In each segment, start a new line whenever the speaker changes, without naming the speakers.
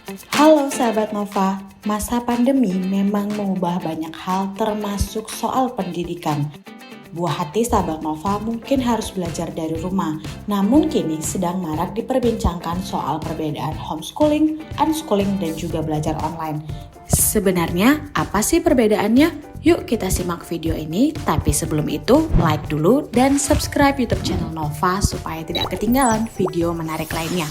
Halo sahabat Nova, masa pandemi memang mengubah banyak hal termasuk soal pendidikan. Buah hati sahabat Nova mungkin harus belajar dari rumah, namun kini sedang marak diperbincangkan soal perbedaan homeschooling, unschooling, dan juga belajar online. Sebenarnya apa sih perbedaannya? Yuk kita simak video ini, tapi sebelum itu like dulu dan subscribe YouTube channel Nova supaya tidak ketinggalan video menarik lainnya.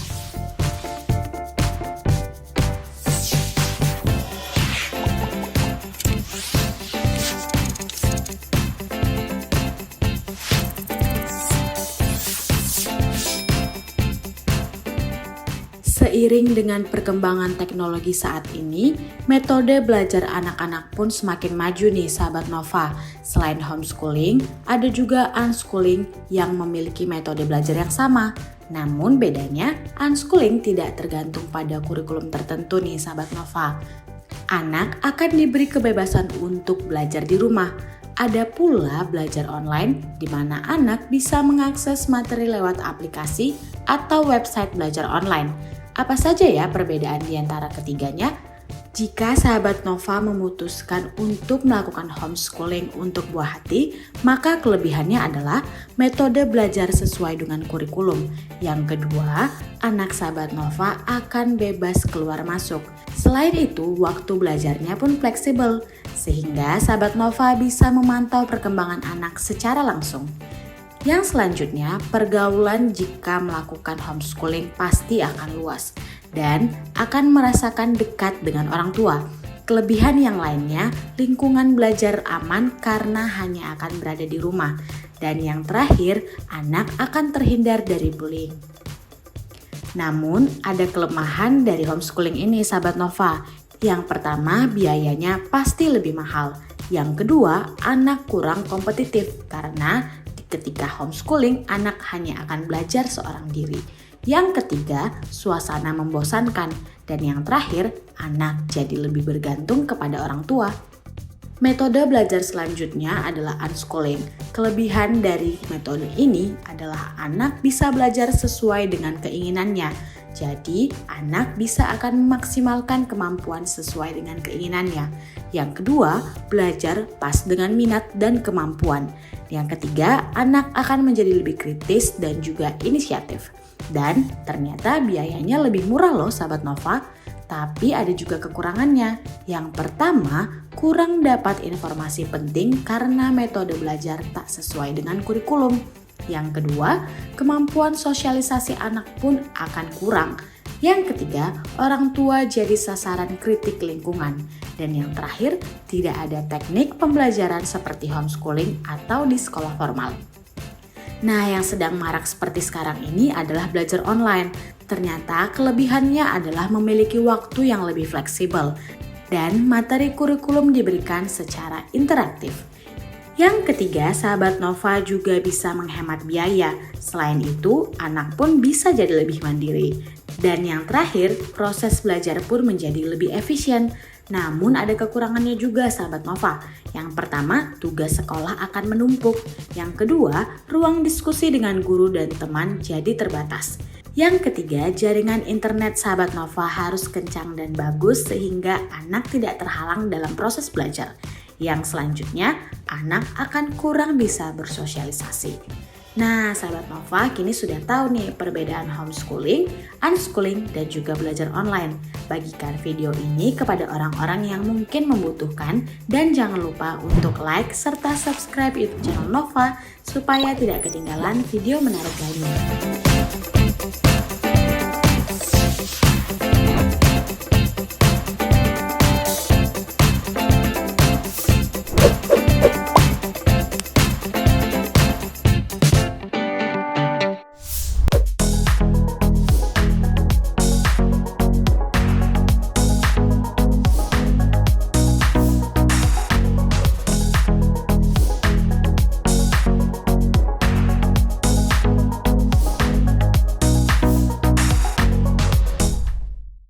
Seiring dengan perkembangan teknologi saat ini, metode belajar anak-anak pun semakin maju nih sahabat Nova. Selain homeschooling, ada juga unschooling yang memiliki metode belajar yang sama. Namun bedanya, unschooling tidak tergantung pada kurikulum tertentu nih sahabat Nova. Anak akan diberi kebebasan untuk belajar di rumah. Ada pula belajar online di mana anak bisa mengakses materi lewat aplikasi atau website belajar online. Apa saja ya perbedaan di antara ketiganya? Jika sahabat Nova memutuskan untuk melakukan homeschooling untuk buah hati, maka kelebihannya adalah metode belajar sesuai dengan kurikulum. Yang kedua, anak sahabat Nova akan bebas keluar masuk. Selain itu, waktu belajarnya pun fleksibel, sehingga sahabat Nova bisa memantau perkembangan anak secara langsung. Yang selanjutnya, pergaulan jika melakukan homeschooling pasti akan luas dan akan merasakan dekat dengan orang tua. Kelebihan yang lainnya, lingkungan belajar aman karena hanya akan berada di rumah. Dan yang terakhir, anak akan terhindar dari bullying. Namun, ada kelemahan dari homeschooling ini sahabat Nova. Yang pertama, biayanya pasti lebih mahal. Yang kedua, anak kurang kompetitif karena ketika homeschooling, anak hanya akan belajar seorang diri. Yang ketiga, suasana membosankan. Dan yang terakhir, anak jadi lebih bergantung kepada orang tua. Metode belajar selanjutnya adalah unschooling. Kelebihan dari metode ini adalah anak bisa belajar sesuai dengan keinginannya. Jadi, anak bisa akan memaksimalkan kemampuan sesuai dengan keinginannya. Yang kedua, belajar pas dengan minat dan kemampuan. Yang ketiga, anak akan menjadi lebih kritis dan juga inisiatif. Dan ternyata biayanya lebih murah loh sahabat Nova, tapi ada juga kekurangannya. Yang pertama, kurang dapat informasi penting karena metode belajar tak sesuai dengan kurikulum. Yang kedua, kemampuan sosialisasi anak pun akan kurang. Yang ketiga, orang tua jadi sasaran kritik lingkungan. Dan yang terakhir, tidak ada teknik pembelajaran seperti homeschooling atau di sekolah formal. Nah, yang sedang marak seperti sekarang ini adalah belajar online. Ternyata kelebihannya adalah memiliki waktu yang lebih fleksibel dan materi kurikulum diberikan secara interaktif. Yang ketiga, sahabat Nova juga bisa menghemat biaya. Selain itu, anak pun bisa jadi lebih mandiri. Dan yang terakhir, proses belajar pun menjadi lebih efisien. Namun ada kekurangannya juga sahabat Nova. Yang pertama, tugas sekolah akan menumpuk. Yang kedua, ruang diskusi dengan guru dan teman jadi terbatas. Yang ketiga, jaringan internet sahabat Nova harus kencang dan bagus sehingga anak tidak terhalang dalam proses belajar. Yang selanjutnya, anak akan kurang bisa bersosialisasi. Nah, sahabat Nova kini sudah tahu nih perbedaan homeschooling, unschooling, dan juga belajar online. Bagikan video ini kepada orang-orang yang mungkin membutuhkan dan jangan lupa untuk like serta subscribe YouTube channel Nova supaya tidak ketinggalan video menarik lainnya.